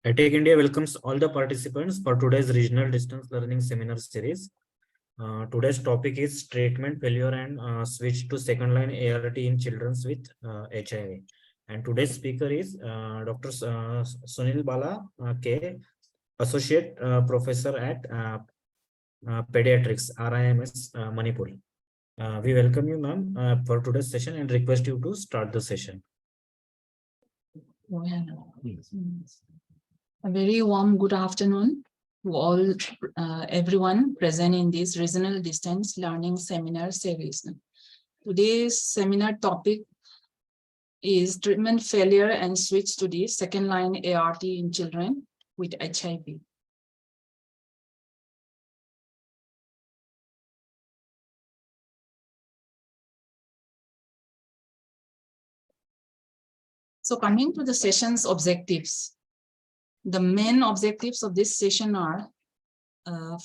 Tech India welcomes all the participants for today's regional distance learning seminar series. Today's topic is treatment failure and switch to second line ART in children with HIV. And today's speaker is Dr. Sunilbala K, Associate Professor at Paediatrics, RIMS, Manipur. We welcome you, ma'am, for today's session and request you to start the session. A very warm good afternoon to all, everyone present in this regional distance learning seminar series. Today's seminar topic is treatment failure and switch to the second line ART in children with HIV. So coming to the session's objectives. The main objectives of this session are,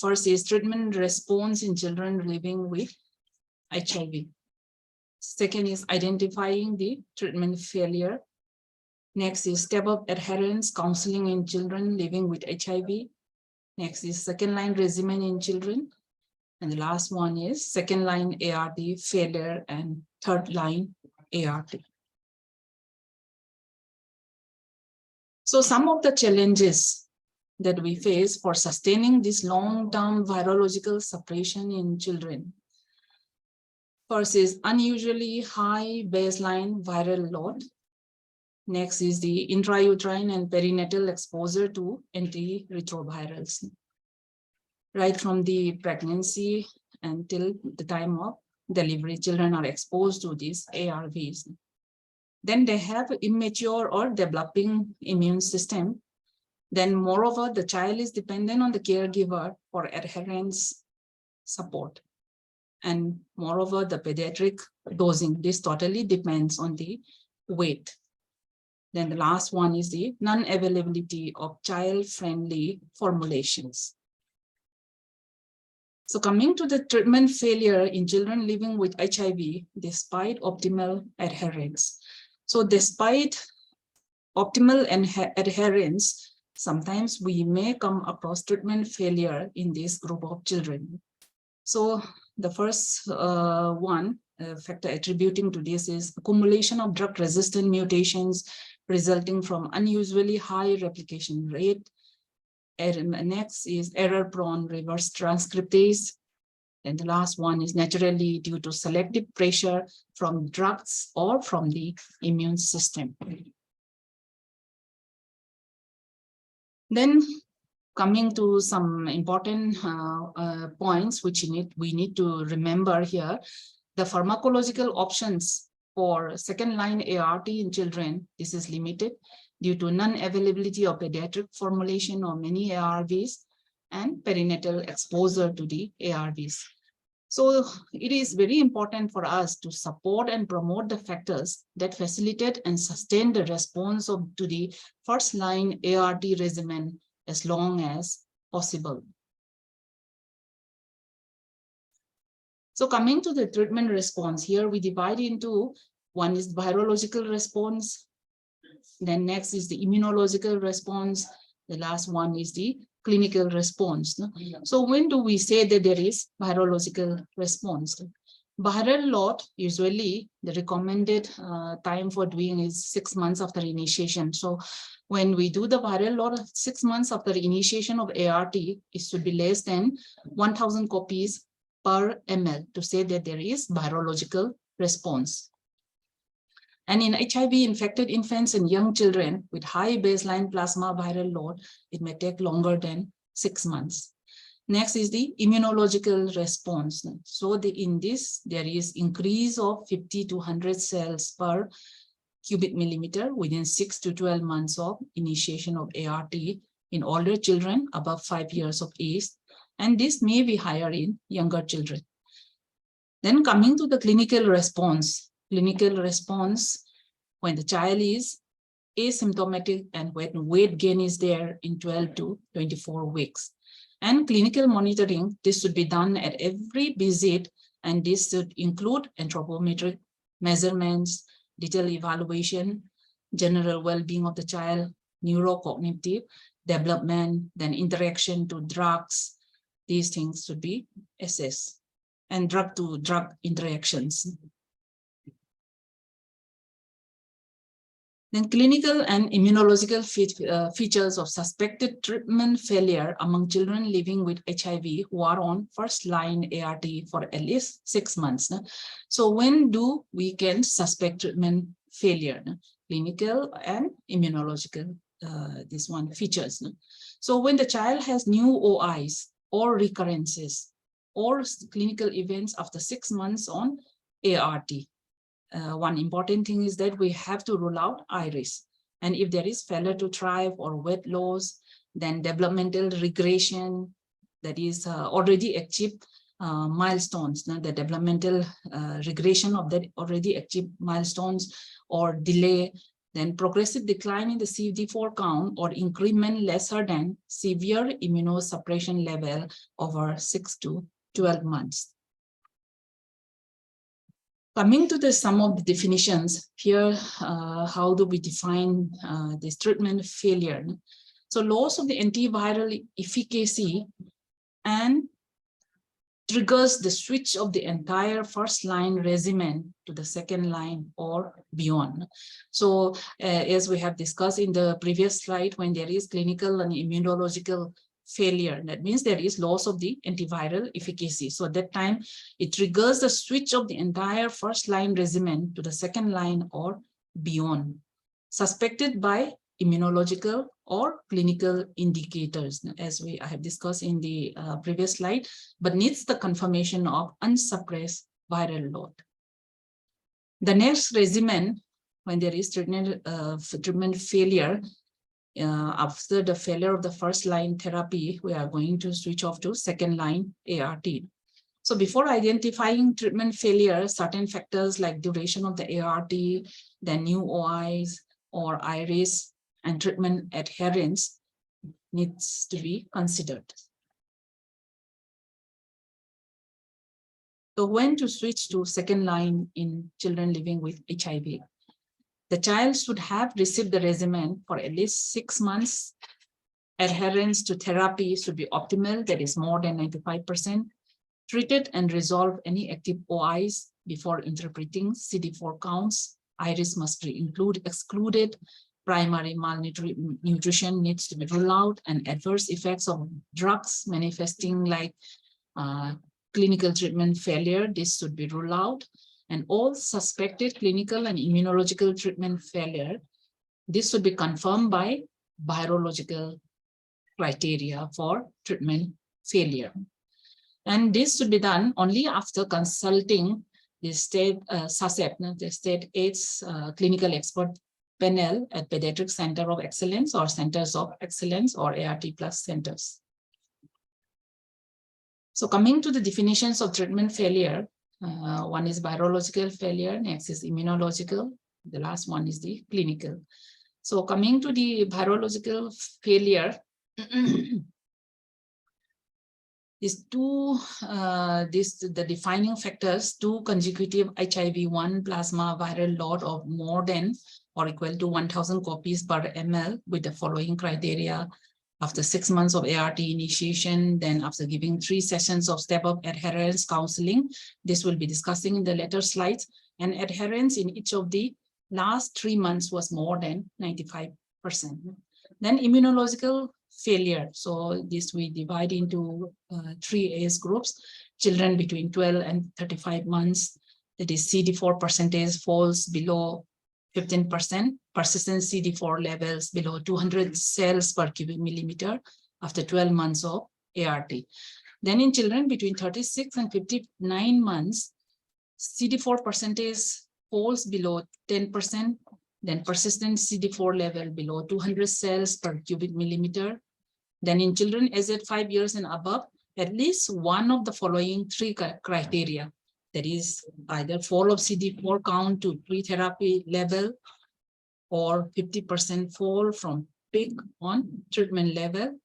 first is treatment response in children living with HIV. Second is identifying the treatment failure. Next is step-up adherence counseling in children living with HIV. Next is second-line regimen in children. And the last one is second-line ART failure and third-line ART. So some of the challenges that we face for sustaining this long-term virological suppression in children. First is unusually high baseline viral load. Next is the intrauterine and perinatal exposure to antiretrovirals. Right from the pregnancy until the time of delivery, children are exposed to these ARVs. Then they have immature or developing immune system. Then moreover, the child is dependent on the caregiver for adherence support. And moreover, the pediatric dosing, this totally depends on the weight. Then the last one is the non-availability of child-friendly formulations. So coming to the treatment failure in children living with HIV, despite optimal adherence. So despite optimal adherence, sometimes we may come across treatment failure in this group of children. So the first factor attributing to this is accumulation of drug-resistant mutations resulting from unusually high replication rate. And next is error-prone reverse transcriptase. And the last one is naturally due to selective pressure from drugs or from the immune system. Then coming to some important points which we need to remember here, the pharmacological options for second-line ART in children, this is limited due to non-availability of pediatric formulation or many ARVs and perinatal exposure to the ARVs. So it is very important for us to support and promote the factors that facilitate and sustain the response to the first-line ART regimen as long as possible. So coming to the treatment response, here we divide into one is virological response, then next is the immunological response, the last one is the clinical response. So when do we say that there is virological response? Viral load, usually the recommended time for doing is 6 months after initiation. So when we do the viral load 6 months after initiation of ART, it should be less than 1,000 copies per ml to say that there is virological response. And in HIV-infected infants and young children with high baseline plasma viral load, it may take longer than 6 months. Next is the immunological response. So in this, there is increase of 50 to 100 cells per cubic millimeter within 6 to 12 months of initiation of ART in older children above 5 years of age. And this may be higher in younger children. Then coming to the clinical response. Clinical response when the child is asymptomatic and when weight gain is there in 12 to 24 weeks. And clinical monitoring, this should be done at every visit, and this should include anthropometric measurements, detailed evaluation, general well-being of the child, neurocognitive development, then interaction to drugs. These things should be assessed, and drug-to-drug interactions. Then clinical and immunological features of suspected treatment failure among children living with HIV who are on first-line ART for at least 6 months. So when do we can suspect treatment failure? Clinical and immunological, this one features. So when the child has new OIs or recurrences or clinical events after 6 months on ART. One important thing is that we have to rule out iris. And if there is failure to thrive or weight loss, then developmental regression, that is already achieved milestones, the developmental regression of that already achieved milestones or delay, then progressive decline in the CD4 count or increment lesser than severe immunosuppression level over 6 to 12 months. Coming to some of the definitions here, how do we define this treatment failure? So loss of the antiviral efficacy and triggers the switch of the entire first line regimen to the second line or beyond. So as we have discussed in the previous slide, when there is clinical and immunological failure, that means there is loss of the antiviral efficacy. So at that time, it triggers the switch of the entire first line regimen to the second line or beyond, suspected by immunological or clinical indicators, as I have discussed in the previous slide, but needs the confirmation of unsuppressed viral load. The next regimen, when there is treatment failure, after the failure of the first line therapy, we are going to switch off to second line ART. So before identifying treatment failure, certain factors like duration of the ART, the new OIs or iris, and treatment adherence needs to be considered. So when to switch to second line in children living with HIV? The child should have received the regimen for at least 6 months. Adherence to therapy should be optimal, that is more than 95%. Treated and resolve any active OIs before interpreting CD4 counts. Iris must be excluded. Primary malnutrition needs to be ruled out, and adverse effects of drugs manifesting like clinical treatment failure, this should be ruled out. And all suspected clinical and immunological treatment failure, this should be confirmed by virological criteria for treatment failure. And this should be done only after consulting the state SACEP, the state AIDS clinical expert panel at Paediatrics Center of Excellence or Centers of Excellence or ART plus centers. So coming to the definitions of treatment failure, one is virological failure, next is immunological, the last one is the clinical. So coming to the virological failure, these two, the defining factors, 2 consecutive HIV-1 plasma viral load of more than or equal to 1,000 copies per ml with the following criteria. After 6 months of ART initiation, then after giving 3 sessions of step-up adherence counseling, this will be discussing in the later slides, and adherence in each of the last 3 months was more than 95%. Then immunological failure. So this we divide into 3 age groups: children between 12 and 35 months, that is CD4 percentage falls below 15%, persistent CD4 levels below 200 cells per cubic millimeter after 12 months of ART. Then in children between 36 and 59 months, CD4 percentage falls below 10%, then persistent CD4 level below 200 cells per cubic millimeter. Then in children aged 5 years and above, at least one of the following 3 criteria. That is either fall of CD4 count to pre-therapy level or 50% fall from peak on treatment level,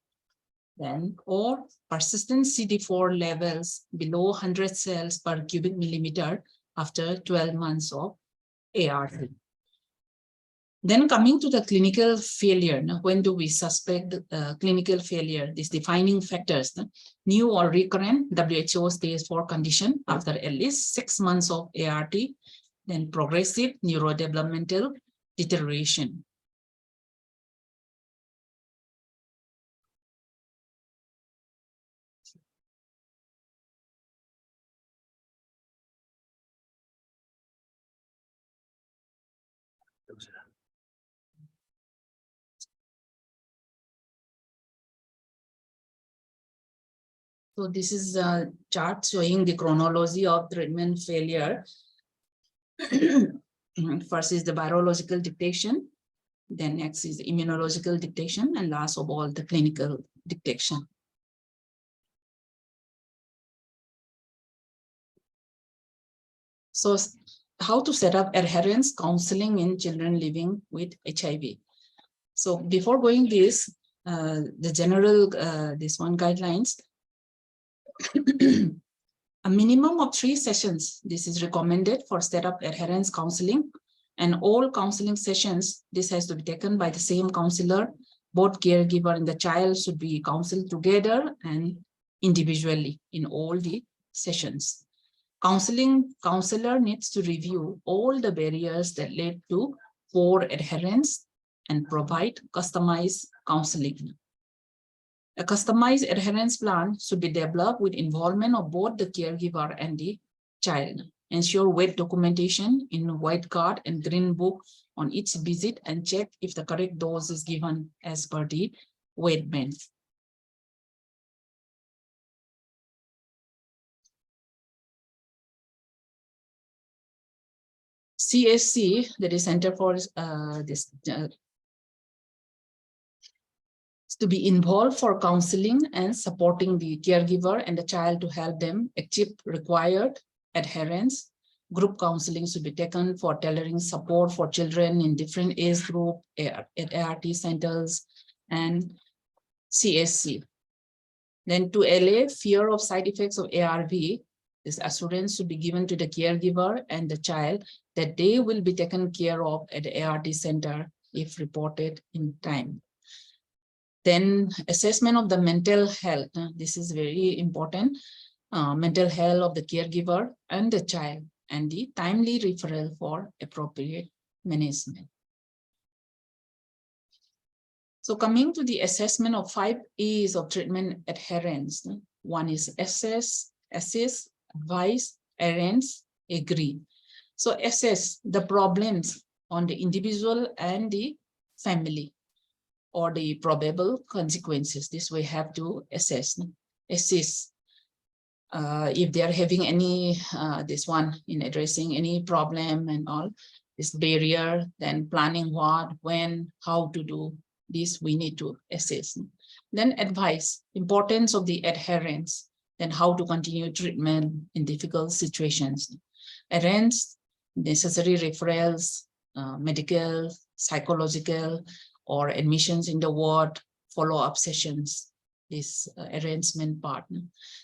then or persistent CD4 levels below 100 cells per cubic millimeter after 12 months of ART. Then coming to the clinical failure, now when do we suspect clinical failure? These defining factors, new or recurrent WHO stage 4 condition after at least 6 months of ART, then progressive neurodevelopmental deterioration. So this is a chart showing the chronology of treatment failure. First is the virological dictation, then next is the immunological dictation, and last of all, the clinical dictation. So how to set up adherence counseling in children living with HIV. So before going this, the general, this one guidelines, a minimum of 3 sessions. This is recommended for setup adherence counseling, and all counseling sessions, this has to be taken by the same counselor. Both caregiver and the child should be counseled together and individually in all the sessions. Counselor needs to review all the barriers that lead to poor adherence and provide customized counseling. A customized adherence plan should be developed with involvement of both the caregiver and the child. Ensure weight documentation in white card and green book on each visit and check if the correct dose is given as per the weight band. CSC, that is Center for to be involved for counseling and supporting the caregiver and the child to help them achieve required adherence. Group counseling should be taken for tailoring support for children in different age group at ART centers and CSC. Then to allay fear of side effects of ARV, this assurance should be given to the caregiver and the child that they will be taken care of at the ART center if reported in time. Then assessment of the mental health. This is very important. Mental health of the caregiver and the child, and the timely referral for appropriate management. So coming to the assessment of 5 A's of treatment adherence. One is assess, assist, advise, arrange, agree. So assess the problems on the individual and the family, or the probable consequences. This we have to assess. Assist. If they are having any, this one in addressing any problem and all, this barrier, then planning what, when, how to do this, we need to assess. Then advice, importance of the adherence, then how to continue treatment in difficult situations. Arrange necessary referrals, medical, psychological, or admissions in the ward, follow-up sessions, this arrangement partner.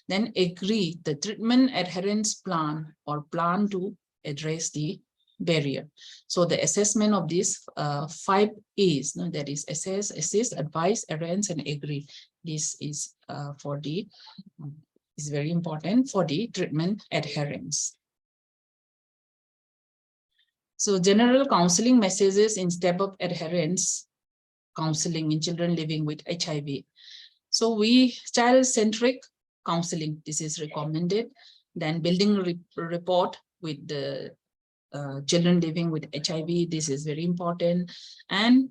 Then agree the treatment adherence plan or plan to address the barrier. So the assessment of these 5 A's, that is assess, assist, advise, arrange, and agree. This is is very important for the treatment adherence. So general counseling messages in step-up adherence counseling in children living with HIV. So we child-centric counseling, this is recommended. Then building report with the children living with HIV, this is very important. And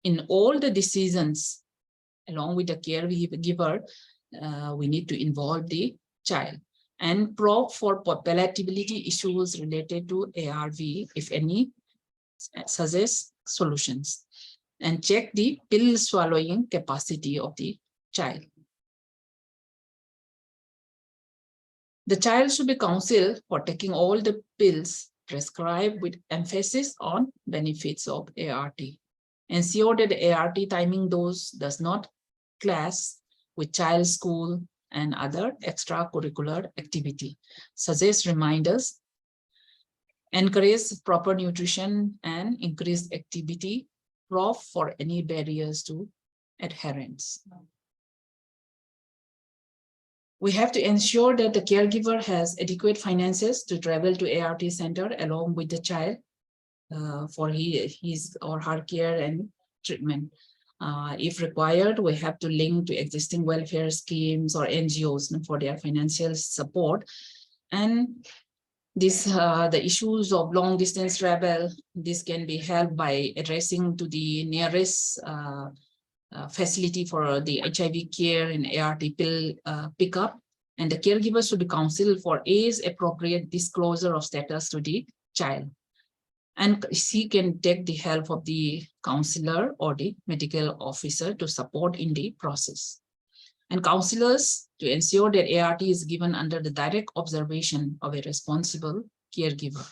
in all the decisions, along with the caregiver, we need to involve the child and probe for palatability issues related to ARV, if any, suggest solutions. And check the pill swallowing capacity of the child. The child should be counseled for taking all the pills prescribed with emphasis on benefits of ART. Ensure that the ART timing dose does not clash with child school and other extracurricular activity. Suggest reminders encourage proper nutrition and increased activity, proof for any barriers to adherence. We have to ensure that the caregiver has adequate finances to travel to ART center along with the child for his or her care and treatment. If required, we have to link to existing welfare schemes or NGOs for their financial support. And this, the issues of long distance travel, this can be helped by addressing to the nearest facility for the HIV care and ART pill pickup. And the caregiver should be counseled for age-appropriate disclosure of status to the child. And she can take the help of the counselor or the medical officer to support in the process. And counselors to ensure that ART is given under the direct observation of a responsible caregiver.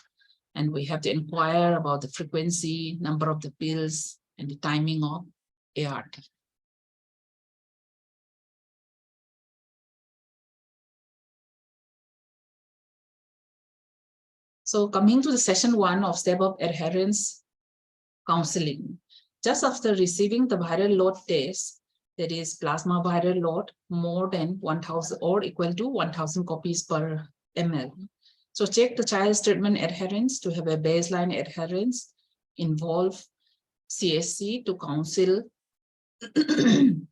And we have to inquire about the frequency, number of the pills, and the timing of ART. So coming to the session 1 of step-up adherence counseling, just after receiving the viral load test, that is plasma viral load more than 1,000 or equal to 1,000 copies per ml. So check the child's treatment adherence to have a baseline adherence, involve CSC to counsel and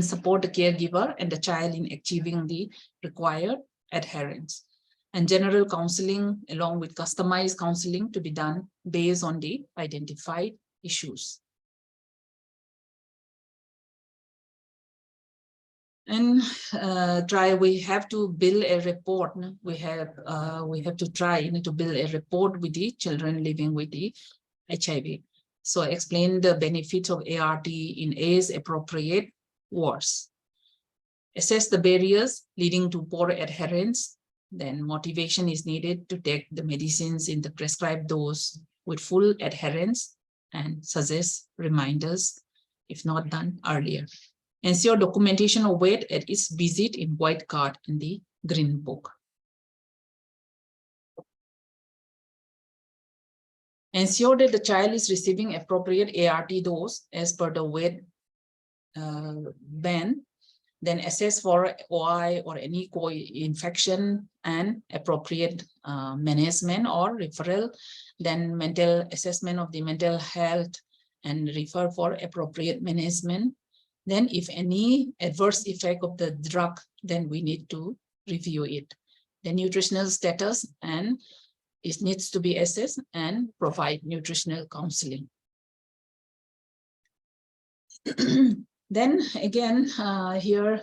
support the caregiver and the child in achieving the required adherence. And general counseling along with customized counseling to be done based on the identified issues. And we have to build a report. We have to try to build a report with the children living with the HIV. So explain the benefits of ART in age-appropriate words. Assess the barriers leading to poor adherence. Then motivation is needed to take the medicines in the prescribed dose with full adherence and suggest reminders if not done earlier. Ensure documentation of weight at its visit in white card in the green book. Ensure that the child is receiving appropriate ART dose as per the weight band. Then assess for OI or any co-infection and appropriate management or referral. Then mental assessment of the mental health and refer for appropriate management. Then if any adverse effect of the drug, then we need to review it. The nutritional status, and it needs to be assessed and provide nutritional counseling. Then again, here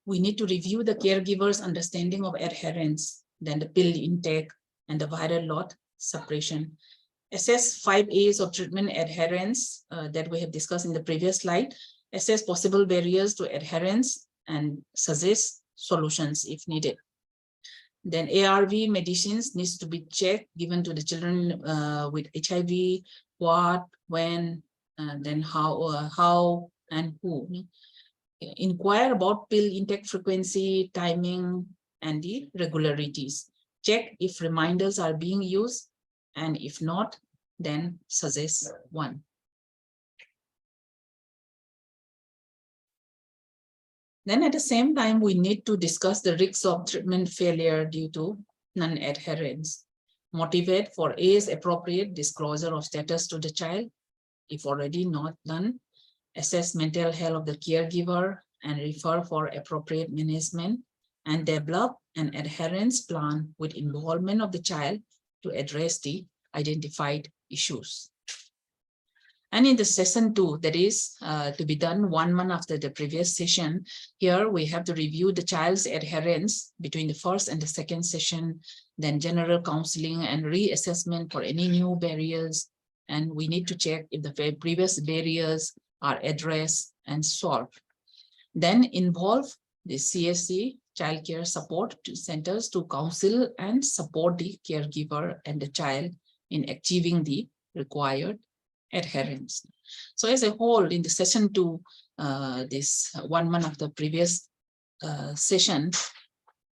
we need to review the caregiver's understanding of adherence, then the pill intake and the viral load suppression. Assess 5 A's of treatment adherence that we have discussed in the previous slide. Assess possible barriers to adherence and suggest solutions if needed. Then ARV medicines needs to be checked, given to the children with HIV, what, when, then how and who. Inquire about pill intake frequency, timing, and the regularities. Check if reminders are being used, and if not, then suggest one. Then at the same time, we need to discuss the risks of treatment failure due to non-adherence. Motivate for age-appropriate disclosure of status to the child, if already not done. Assess mental health of the caregiver and refer for appropriate management, and develop an adherence plan with involvement of the child to address the identified issues. And in the session 2, that is to be done 1 month after the previous session, here we have to review the child's adherence between the first and the second session, then general counseling and reassessment for any new barriers. And we need to check if the previous barriers are addressed and solved. Then involve the CSC, child care support centers, to counsel and support the caregiver and the child in achieving the required adherence. So as a whole, in the session 2, this 1 month of the previous session,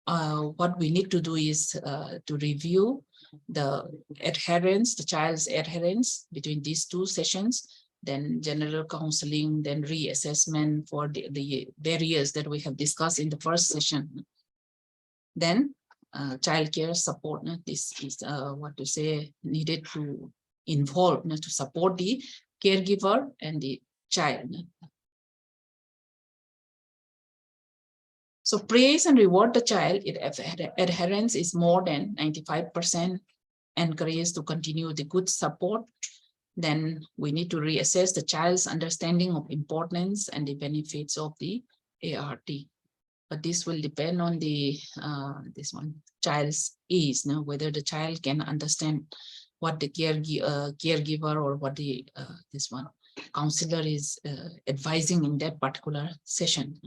what we need to do is to review the adherence, the child's adherence between these two sessions, then general counseling, then reassessment for the barriers that we have discussed in the first session. Then child care support. This is what to say needed to involve to support the caregiver and the child. So praise and reward the child if adherence is more than 95%, encourage to continue the good support. Then we need to reassess the child's understanding of importance and the benefits of the ART. But this will depend on the child's age, whether the child can understand what the caregiver or what the counselor is advising in that particular session.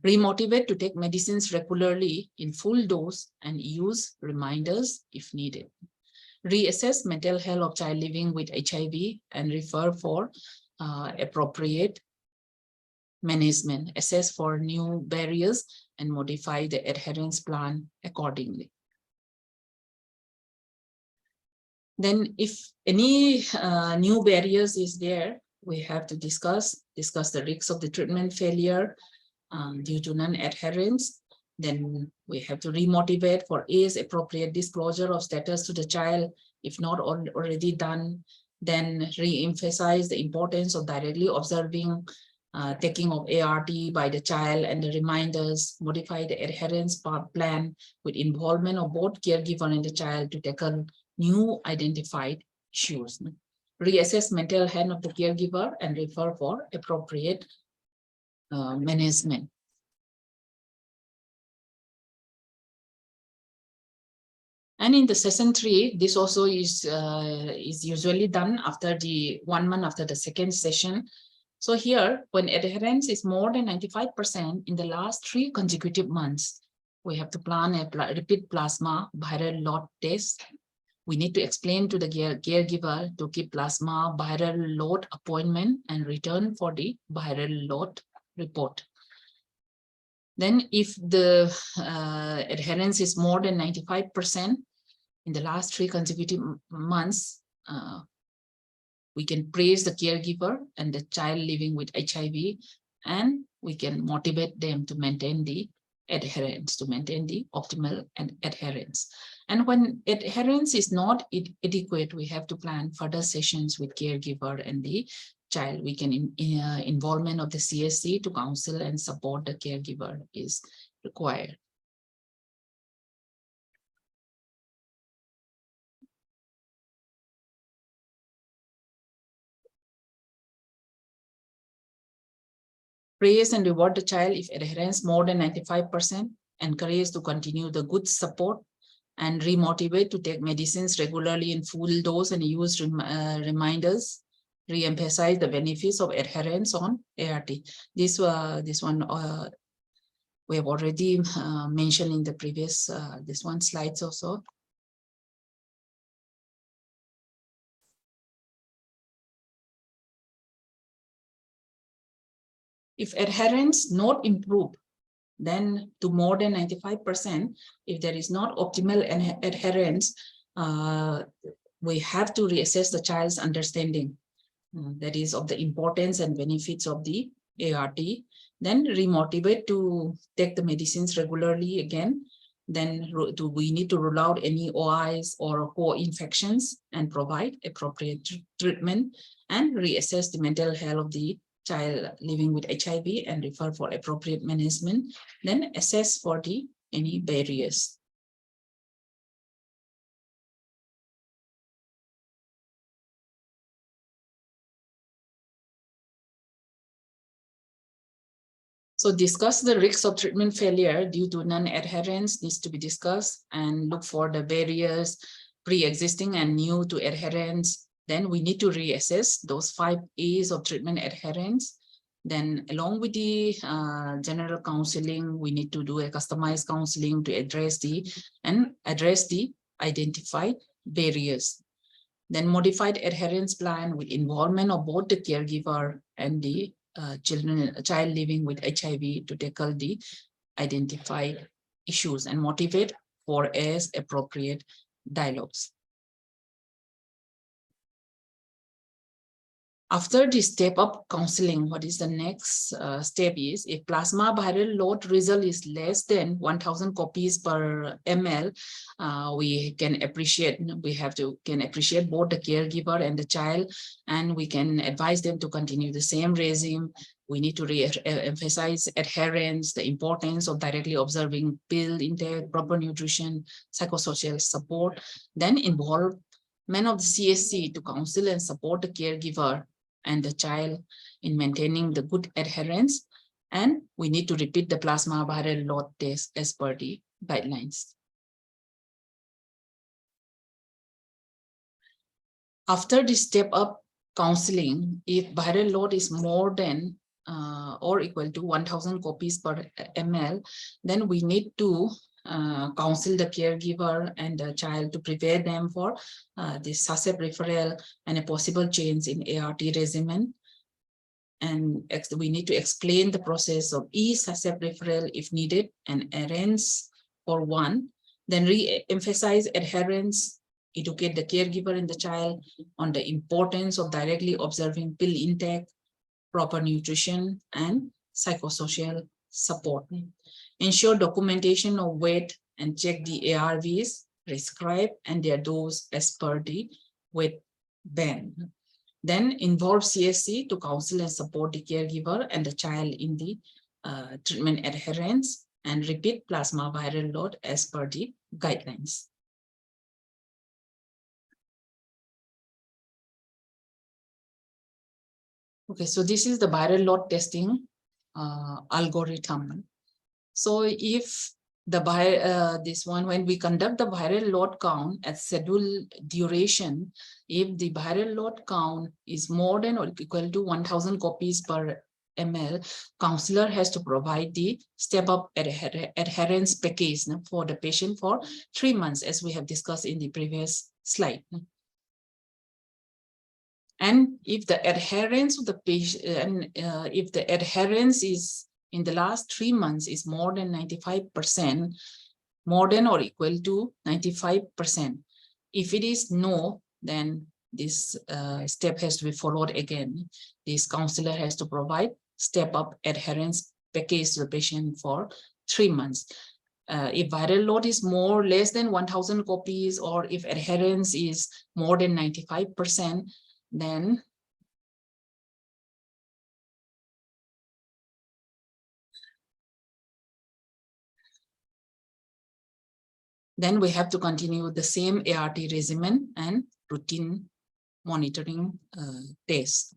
Remotivate to take medicines regularly in full dose and use reminders if needed. Reassess mental health of child living with HIV and refer for appropriate management, assess for new barriers, and modify the adherence plan accordingly. Then if any new barriers is there, we have to discuss the risks of the treatment failure due to non-adherence. Then we have to remotivate for age-appropriate disclosure of status to the child, if not already done. Then re-emphasize the importance of directly observing taking of ART by the child and the reminders, modify the adherence plan with involvement of both caregiver and the child to tackle new identified issues. Reassess mental health of the caregiver and refer for appropriate management. And in the session 3, this also is usually done after the 1 month after the second session. So here, when adherence is more than 95% in the last 3 consecutive months, we have to plan a repeat plasma viral load test. We need to explain to the caregiver to keep plasma viral load appointment and return for the viral load report. Then if the adherence is more than 95% in the last 3 consecutive months, we can praise the caregiver and the child living with HIV, and we can motivate them to maintain the adherence, to maintain the optimal adherence. And when adherence is not adequate, we have to plan further sessions with caregiver and the child. We can involvement of the CSC to counsel and support the caregiver is required. Praise and reward the child if adherence more than 95%, encourage to continue the good support, and remotivate to take medicines regularly in full dose and use reminders. Re-emphasize the benefits of adherence on ART. This one we have already mentioned in the previous slides also. If adherence not improved, then to more than 95%, if there is not optimal adherence, we have to reassess the child's understanding, that is of the importance and benefits of the ART, then remotivate to take the medicines regularly again. Then we need to rule out any OIs or co-infections and provide appropriate treatment, and reassess the mental health of the child living with HIV and refer for appropriate management, then assess for any barriers. So discuss the risks of treatment failure due to non-adherence needs to be discussed, and look for the barriers pre-existing and new to adherence. Then we need to reassess those 5 A's of treatment adherence. Then along with the general counseling, we need to do a customized counseling to address the identified barriers. Then modified adherence plan with involvement of both the caregiver and the child living with HIV to tackle the identified issues and motivate for as appropriate dialogues. After the step-up counseling, what is the next step is, if plasma viral load result is less than 1,000 copies per ml, we can appreciate both the caregiver and the child, and we can advise them to continue the same regime. We need to emphasize adherence, the importance of directly observing pill intake, proper nutrition, psychosocial support, then involvement of the CSC to counsel and support the caregiver and the child in maintaining the good adherence. And we need to repeat the plasma viral load test as per the guidelines. After the step-up counseling, if viral load is more than or equal to 1,000 copies per ml, then we need to counsel the caregiver and the child to prepare them for the SASEP referral and a possible change in ART regimen. And we need to explain the process of SASEP referral if needed and arrange for one. Then re-emphasize adherence, educate the caregiver and the child on the importance of directly observing pill intake, proper nutrition, and psychosocial support. Ensure documentation of weight and check the ARVs prescribed and their dose as per the weight band. Then involve CSC to counsel and support the caregiver and the child in the treatment adherence, and repeat plasma viral load as per the guidelines. Okay, so this is the viral load testing algorithm. So if the this one, when we conduct the viral load count at scheduled duration, if the viral load count is more than or equal to 1,000 copies per ml, counselor has to provide the step-up adherence package for the patient for 3 months, as we have discussed in the previous slide. And if the adherence of the patient, if the adherence is in the last 3 months is more than 95%, more than or equal to 95%. If it is no, then this step has to be followed again. This counselor has to provide step-up adherence package to the patient for 3 months. If viral load is more less than 1,000 copies, or if adherence is more than 95%, then we have to continue the same ART regimen and routine monitoring test.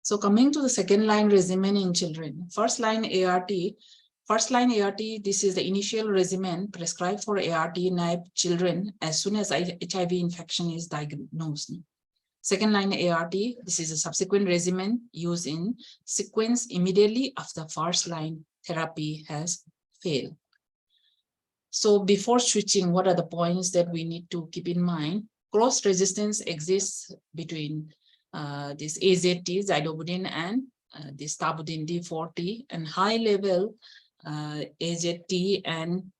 So coming to the second line regimen in children, first line ART, this is the initial regimen prescribed for ART-naive children as soon as HIV infection is diagnosed. Second line ART, this is a subsequent regimen used in sequence immediately after first line therapy has failed. So before switching, what are the points that we need to keep in mind? Cross resistance exists between this AZT, zidovudine, and this tabudine D40, and high level AZT and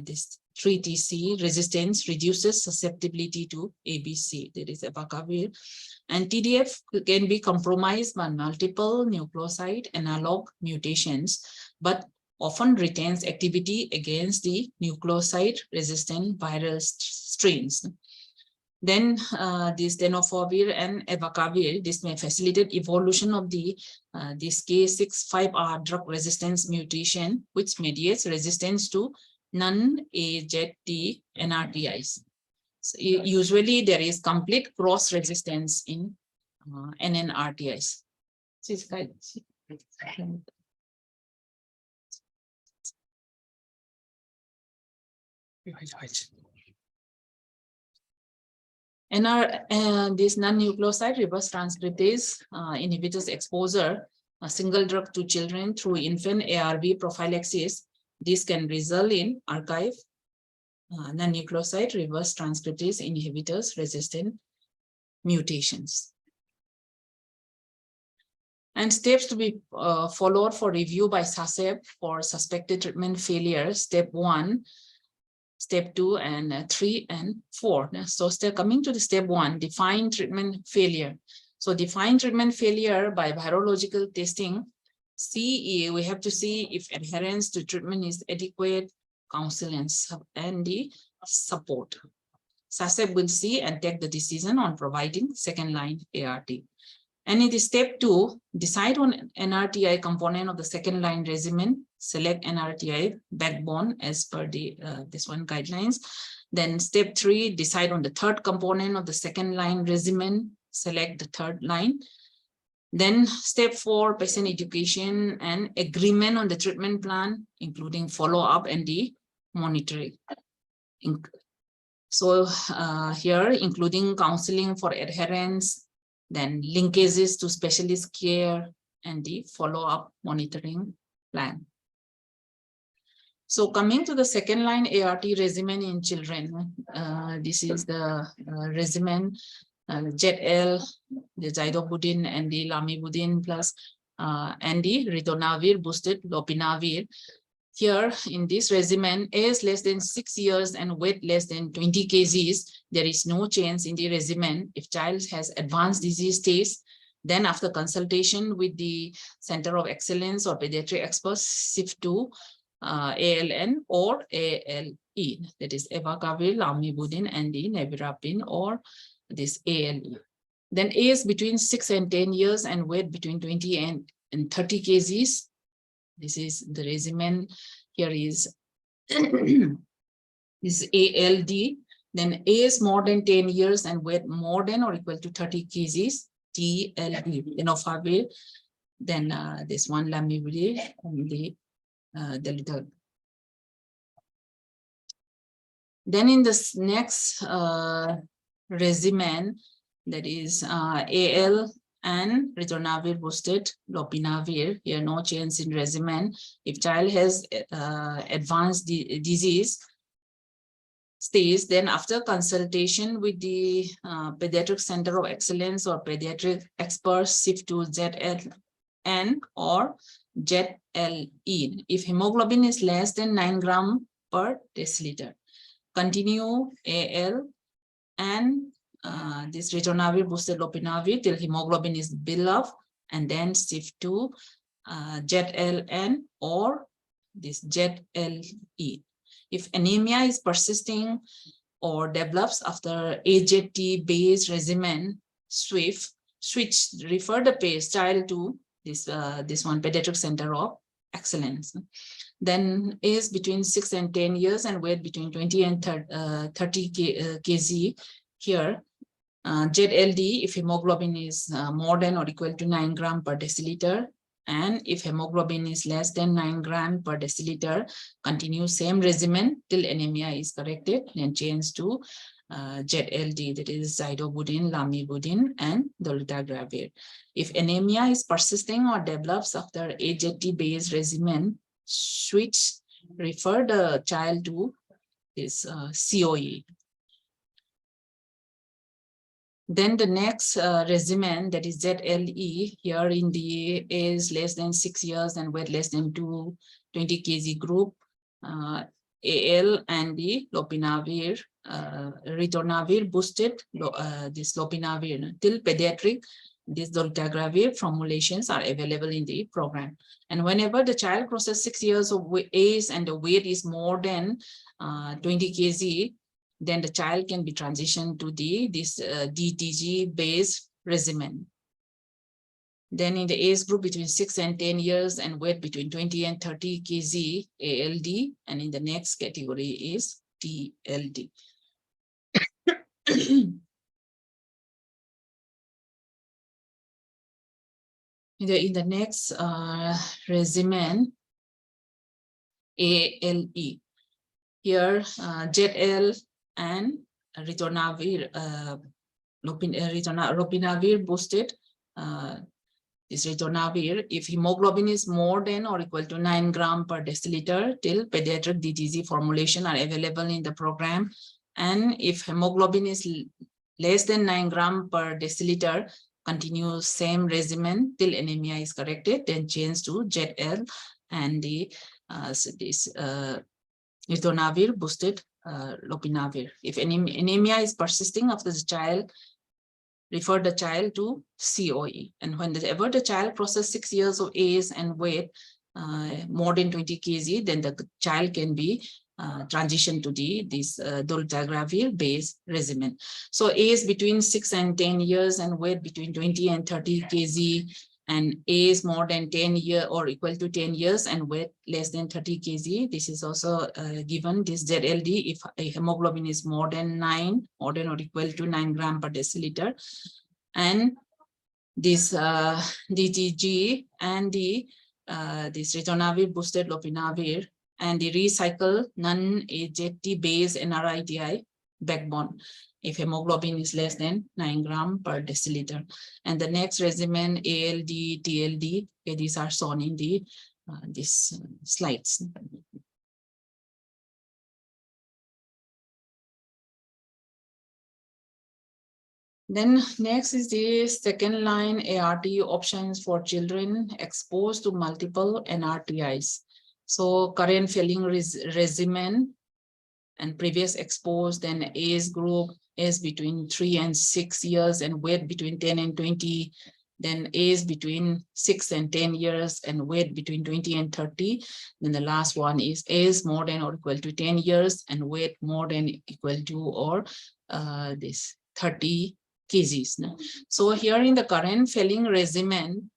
this 3TC resistance reduces susceptibility to ABC, that is abacavir. And TDF can be compromised by multiple nucleoside analog mutations, but often retains activity against the nucleoside resistant viral strains. Then this tenofovir and abacavir, this may facilitate evolution of the this K65R drug resistance mutation, which mediates resistance to non-AZT NRTIs. So usually there is complete cross resistance in NNRTIs. This non-nucleoside reverse transcriptase inhibitors exposure, a single drug to children through infant ARV prophylaxis. This can result in archive non-nucleoside reverse transcriptase inhibitors resistant mutations. And steps to be followed for review by SACEP for suspected treatment failure, step 1, step 2, and 3 and 4. So coming to the step 1, define treatment failure. So define treatment failure by virological testing. We have to see if adherence to treatment is adequate, counseling and the support. SACEP will see and take the decision on providing second-line ART. And in the step 2, decide on NRTI component of the second-line regimen, select NRTI backbone as per the this one guidelines. Then step 3, decide on the third component of the second-line regimen, select the third line. Then step 4, patient education and agreement on the treatment plan, including follow-up and the monitoring. So here, including counseling for adherence, then linkages to specialist care and the follow-up monitoring plan. So coming to the second line ART regimen in children, this is the regimen JET-L, the zidovudin and the lamivudin plus and the ritonavir boosted lopinavir. Here in this regimen, age less than 6 years and weight less than 20 kgs, there is no change in the regimen. If child has advanced disease stage, then after consultation with the Center of Excellence or pediatric experts, shift to ALN or ALE, that is evacavir, lamivudin, and the nevirapine or this ALE. Then age between 6 and 10 years and weight between 20 and 30 kgs. This is the regimen. Here is this ALD. Then age more than 10 years and weight more than or equal to 30 kgs, TLD, tenofovir. Then this one lamivudin and the little. Then in this next regimen, that is AL and ritonavir boosted lopinavir. Here no change in regimen. If child has advanced disease stage, then after consultation with the Pediatric Center of Excellence or pediatric experts, shift to ZLN or ZLE. If hemoglobin is less than 9 grams per deciliter, continue AL and this ritonavir boosted lopinavir till hemoglobin is below, and then shift to ZLN or this ZLE. If anemia is persisting or develops after AZT based regimen, switch, refer the child to this one Pediatric Center of Excellence. Then age between 6 and 10 years and weight between 20 and 30 kg. Here, ZLD if hemoglobin is more than or equal to 9 grams per deciliter, and if hemoglobin is less than 9 grams per deciliter, continue same regimen till anemia is corrected, then change to ZLD, that is zidovudin, lamivudin, and dolutegravir. If anemia is persisting or develops after AZT-based regimen, switch, refer the child to this COE. Then the next regimen, that is ZLE, here in the age less than 6 years and weight less than 20 kg group, AL and the lopinavir, ritonavir boosted this lopinavir till pediatric. These dolutegravir formulations are available in the program. And whenever the child crosses 6 years of age and the weight is more than 20 kg, then the child can be transitioned to this DTG based regimen. Then in the age group between 6 and 10 years and weight between 20 and 30 kg, ALD, and in the next category is TLD. In the next regimen, ALE. Here, ZL and ritonavir, lopinavir boosted this ritonavir, if hemoglobin is more than or equal to 9 gram per deciliter, till pediatric DTG formulation are available in the program. And if hemoglobin is less than 9 gram per deciliter, continue same regimen till anemia is corrected, then change to ZL and the ritonavir boosted lopinavir. If anemia is persisting after the child, refer the child to COE. And whenever the child crosses 6 years of age and weight more than 20 kg, then the child can be transitioned to this dolutegravir based regimen. So age between 6 and 10 years and weight between 20 and 30 kg, and age more than 10 years or equal to 10 years and weight less than 30 kg. This is also given this ZLD if a hemoglobin is more than or equal to 9 gram per deciliter. And this DTG and this ritonavir boosted lopinavir and the recycle non-AZT based NRITI backbone if hemoglobin is less than 9 gram per deciliter. And the next regimen, ALD, TLD, okay, these are shown in the these slides. Then next is the second line ART options for children exposed to multiple NRTIs. So current failing regimen and previous exposed, then age group is between 3 and 6 years and weight between 10 and 20, then age between 6 and 10 years and weight between 20 and 30. Then the last one is age more than or equal to 10 years and weight more than equal to or this 30 kgs. So here in the current failing regimen,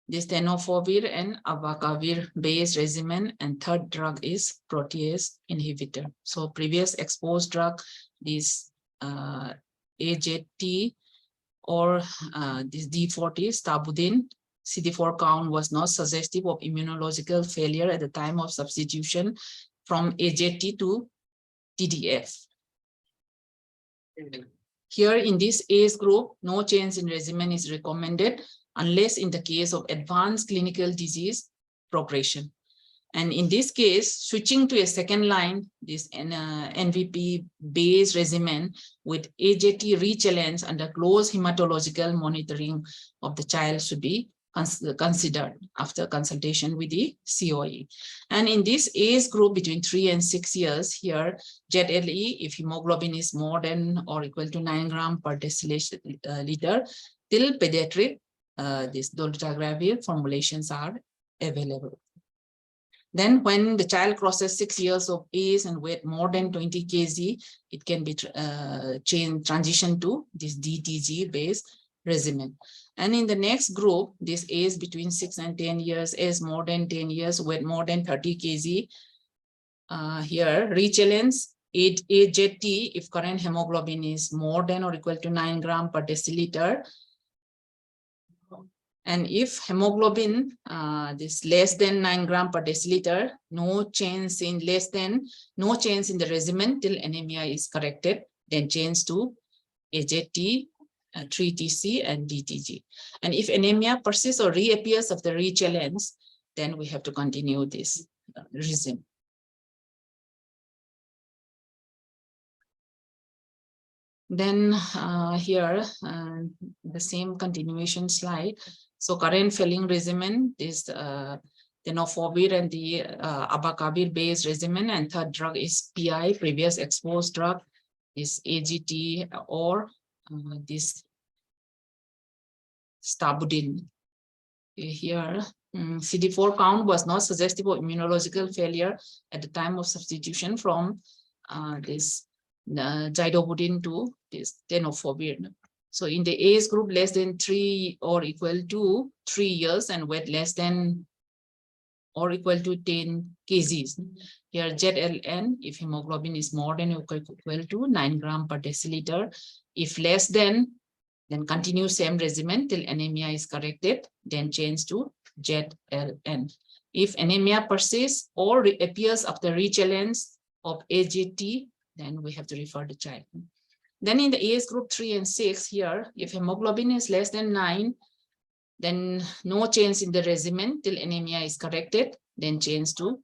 this tenofovir and abacavir based regimen, and third drug is protease inhibitor. So previous exposed drug, this AZT or this D40 stabudin, CD4 count was not suggestive of immunological failure at the time of substitution from AZT to TDF. Here in this age group, no change in regimen is recommended unless in the case of advanced clinical disease progression. And in this case, switching to a second line, this NVP-based regimen with AJT rechallenge under close hematological monitoring of the child should be considered after consultation with the COE. And in this age group between 3 and 6 years, here ZLE, if hemoglobin is more than or equal to 9 gram per deciliter, till pediatric, this dolutegravir formulations are available. Then when the child crosses 6 years of age and weight more than 20 kg, it can be transitioned to this DTG based regimen. And in the next group, this age between 6 and 10 years, age more than 10 years, weight more than 30 kg, here rechallenge AZT if current hemoglobin is more than or equal to 9 gram per deciliter. And if hemoglobin is less than 9 gram per deciliter, no change in the regimen till anemia is corrected, then change to AZT, 3TC and DTG. And if anemia persists or reappears after rechallenge, then we have to continue this regime. Then here, the same continuation slide. So current failing regimen is tenofovir and the abacavir based regimen, and third drug is PI, previous exposed drug is AGT or this stabudin. Here, CD4 count was not suggestive of immunological failure at the time of substitution from this zidovudin to this tenofovir. So in the age group less than 3 or equal to 3 years and weight less than or equal to 10 kgs. Here ZLN, if hemoglobin is more than or equal to 9 gram per deciliter. If less than, then continue same regimen till anemia is corrected, then change to ZLN. If anemia persists or appears after rechallenge of AGT, then we have to refer the child. Then in the age group 3 and 6 here, if hemoglobin is less than 9 Then no change in the regimen till anemia is corrected, then change to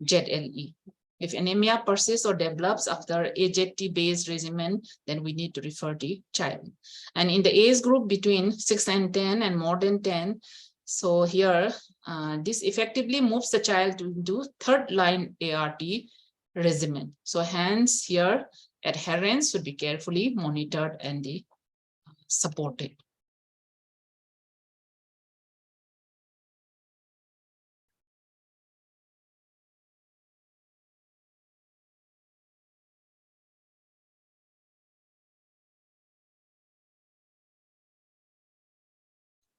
ZLE. If anemia persists or develops after AZT-based regimen, then we need to refer the child. And in the age group between 6 and 10 and more than 10, so here, this effectively moves the child to third-line ART regimen. So hence here, adherence should be carefully monitored and supported.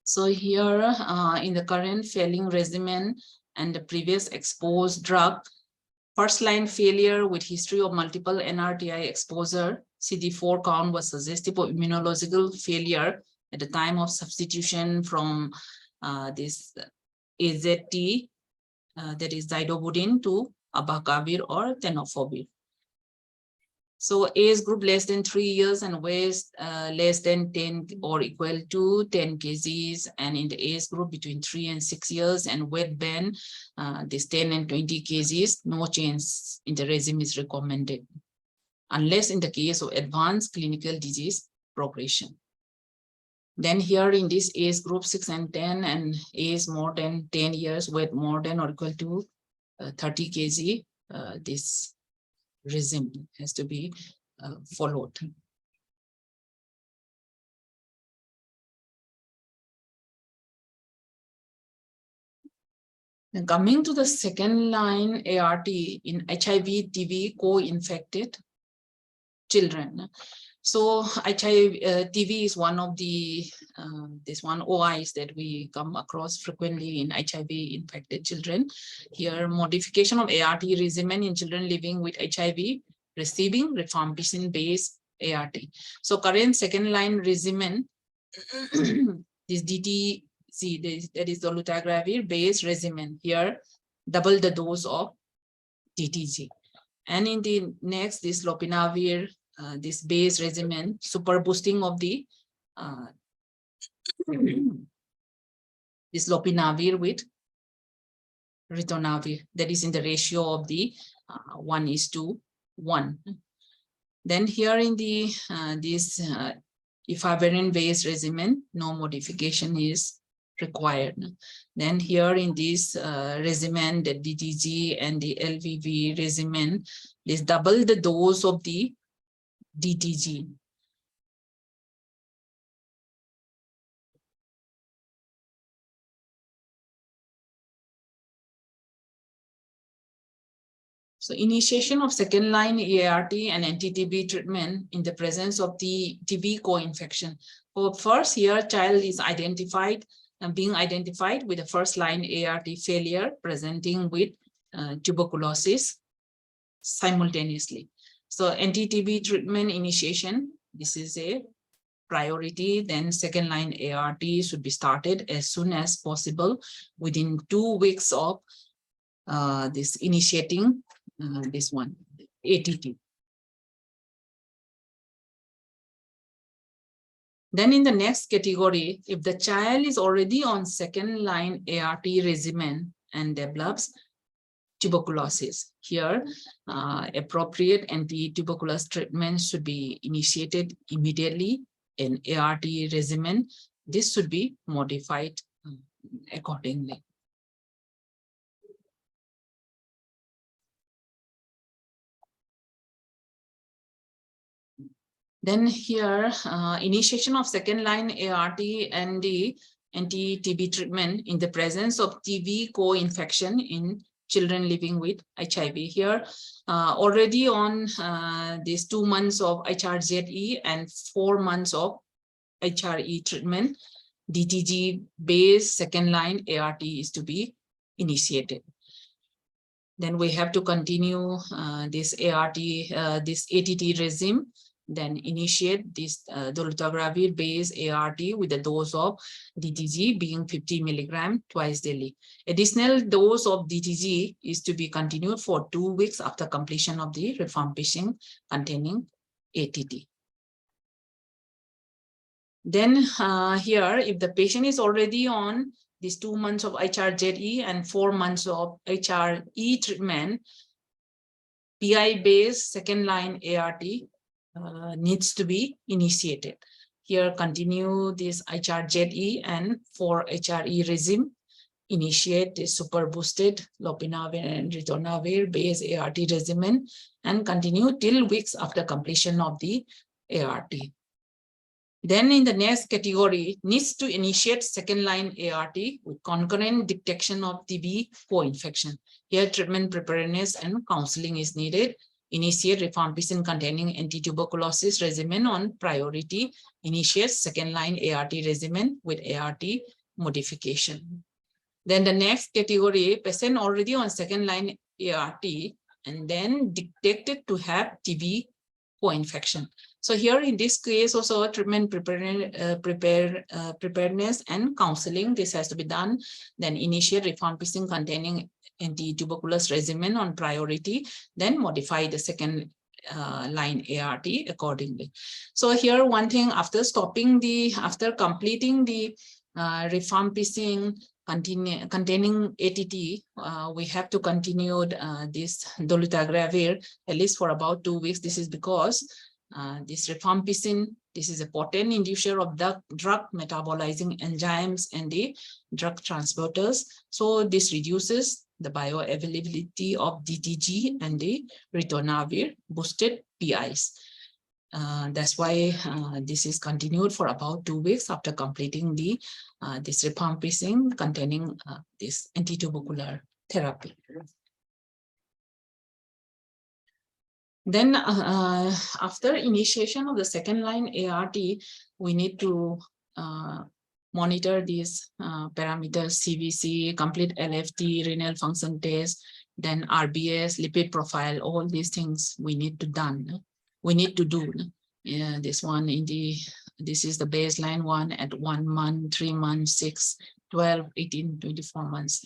So here in the current failing regimen and the previous exposed drug, first line failure with history of multiple NRTI exposure, CD4 count was suggestive of immunological failure at the time of substitution from this AZT, that is zidovudin, to abacavir or tenofovir. So age group less than 3 years and weight less than 10 or equal to 10 kgs, and in the age group between 3 and 6 years and weight band this 10 and 20 kgs, no change in the regime is recommended, unless in the case of advanced clinical disease progression. Then here in this age group 6 and 10 and age more than 10 years, weight more than or equal to 30 kg, this regime has to be followed. And coming to the second line ART in HIV/TB co-infected children. So HIV/TB is one of the OIs that we come across frequently in HIV infected children. Here, modification of ART regimen in children living with HIV receiving rifampicin-based ART. So current second line regimen, this DTC, that is dolutegravir-based regimen. Here, double the dose of DTG. And in the next, this lopinavir, this base regimen, super boosting of the this lopinavir with ritonavir, that is in the ratio of the 1:1. Then here in the this efavirenz-based regimen, no modification is required. Then here in this regimen, the DTG and the LVV regimen, this double the dose of the DTG. So initiation of second line ART and anti-TB treatment in the presence of the TB co-infection. So first here, child is identified and being identified with the first line ART failure presenting with tuberculosis simultaneously. So anti-TB treatment initiation, this is a priority. Then second line ART should be started as soon as possible within 2 weeks of this initiating this one, ATT. Then in the next category, if the child is already on second line ART regimen and develops tuberculosis, here appropriate anti-tuberculosis treatment should be initiated immediately in ART regimen. This should be modified accordingly. Then here, initiation of second line ART and the anti-TB treatment in the presence of TB co-infection in children living with HIV. Here, already on these 2 months of HRZE and 4 months of HRE treatment, DTG-based second line ART is to be initiated. Then we have to continue this ART, this ATT regime. Then initiate this dolutegravir-based ART with a dose of DTG being 50 milligram twice daily. Additional dose of DTG is to be continued for 2 weeks after completion of the rifampicin containing ATT. Then here, if the patient is already on these 2 months of HRZE and 4 months of HRE treatment, PI-based second-line ART needs to be initiated. Here, continue this HRZE and for HRE regime, initiate the super boosted lopinavir and ritonavir based ART regimen and continue till weeks after completion of the ART. Then in the next category, needs to initiate second-line ART with concurrent detection of TB co-infection. Here, treatment preparedness and counseling is needed. Initiate rifampicin containing anti-tuberculosis regimen on priority. Initiate second-line ART regimen with ART modification. Then the next category, patient already on second-line ART and then detected to have TB co-infection. So here in this case also treatment preparedness and counseling, this has to be done. Then initiate rifampicin containing anti-tuberculous regimen on priority, then modify the second line ART accordingly. So here one thing, after completing the rifampicin containing ATT, we have to continue this dolutegravir at least for about 2 weeks. This is because this rifampicin, this is a potent inducer of the drug metabolizing enzymes and the drug transporters. So this reduces the bioavailability of DTG and the ritonavir boosted PIs. That's why this is continued for about 2 weeks after completing the this rifampicin containing this antitubercular therapy. Then after initiation of the second line ART, we need to monitor these parameters: CBC, complete LFT, renal function test, then RBS, lipid profile. All these things we need to do. This one this is the baseline one at 1 month, 3 months, 6, 12, 18, 24 months.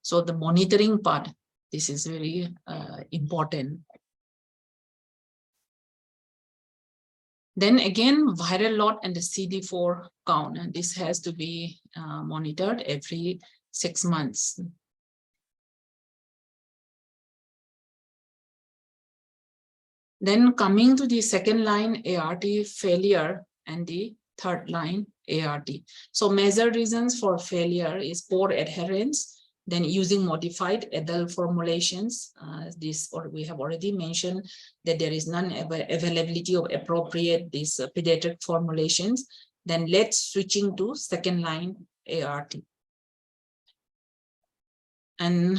So the monitoring part, this is very important. Then again, viral load and the CD4 count, and this has to be monitored every 6 months. Then coming to the second line ART failure and the third line ART. So major reasons for failure is poor adherence, then using modified adult formulations. We have already mentioned that there is non-availability of appropriate pediatric formulations. Then let's switching to second line ART. And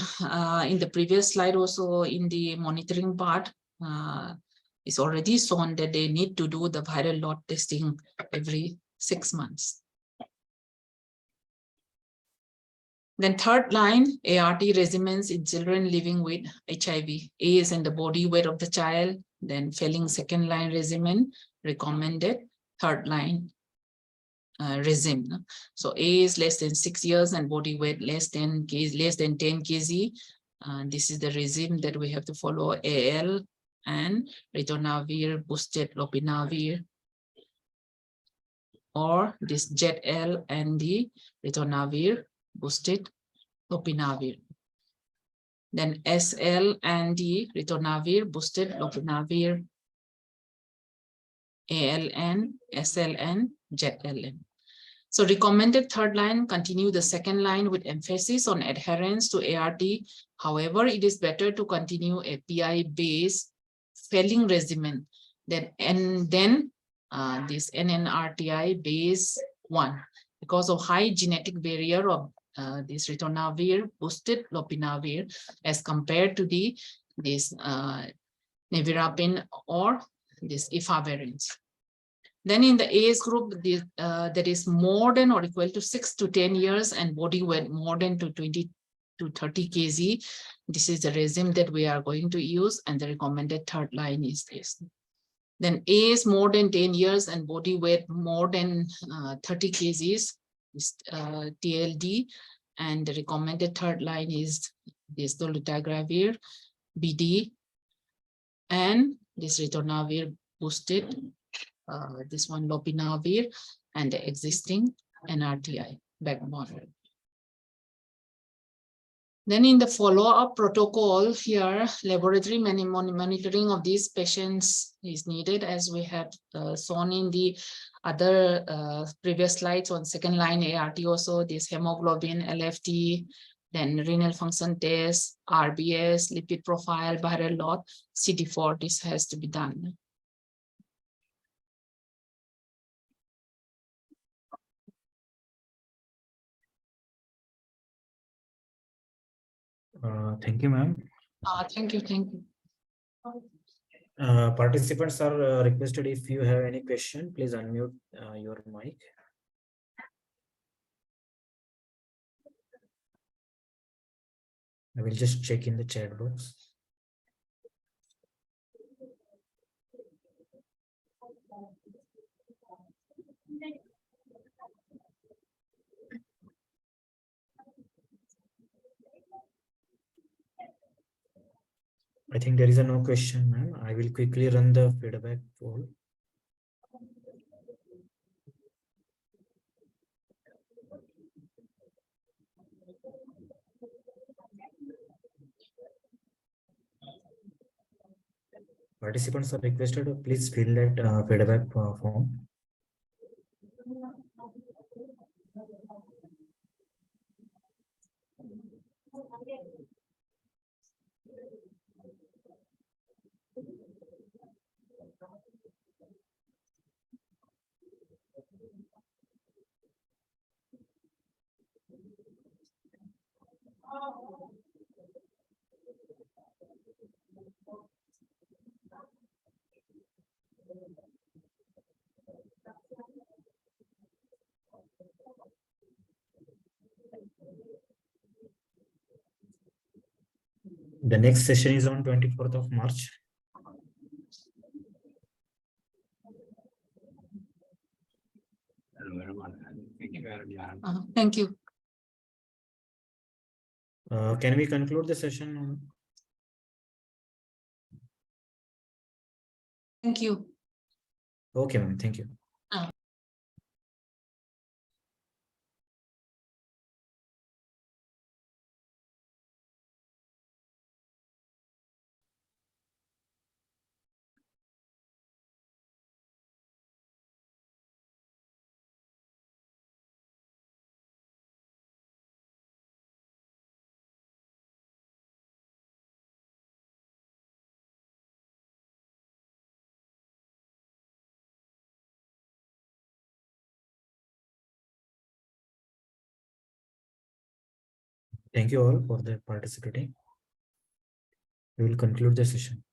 in the previous slide also in the monitoring part, it's already shown that they need to do the viral load testing every 6 months. Then third line ART regimens in children living with HIV. A is in the body weight of the child, then failing second line regimen, recommended third line regime. So A is less than 6 years and body weight less than 10 kg. This is the regime that we have to follow: AL and ritonavir boosted lopinavir, or this JET-L and the ritonavir boosted lopinavir. Then SL and the ritonavir boosted lopinavir, ALN, SLN, JET-LN. So recommended third line, continue the second line with emphasis on adherence to ART. However, it is better to continue a PI-based failing regimen and then this NNRTI base 1 because of high genetic barrier of this ritonavir boosted lopinavir as compared to this nevirapine or this efavirenz. Then in the age group that is more than or equal to 6 to 10 years and body weight more than 20 to 30 kg, this is the regime that we are going to use, and the recommended third line is this. Then age more than 10 years and body weight more than 30 kgs is TLD, and the recommended third line is this dolutegravir, BD, and this ritonavir boosted, this one lopinavir, and the existing NRTI backbone. Then in the follow-up protocol here, laboratory monitoring of these patients is needed, as we have shown in the other previous slides on second line ART also, this hemoglobin, LFT, then renal function test, RBS, lipid profile, viral load, CD4, this has to be done. Thank you, ma'am. Thank you. Participants are requested, if you have any question, please unmute your mic. I will just check in the chat box. I think there is a no question, ma'am. I will quickly run the feedback poll. Participants are requested to please fill that feedback form. The next session is on 24th of March. Thank you. Can we conclude the session? Thank you. Okay, ma'am. Thank you. Thank you all for the participating. We will conclude the session.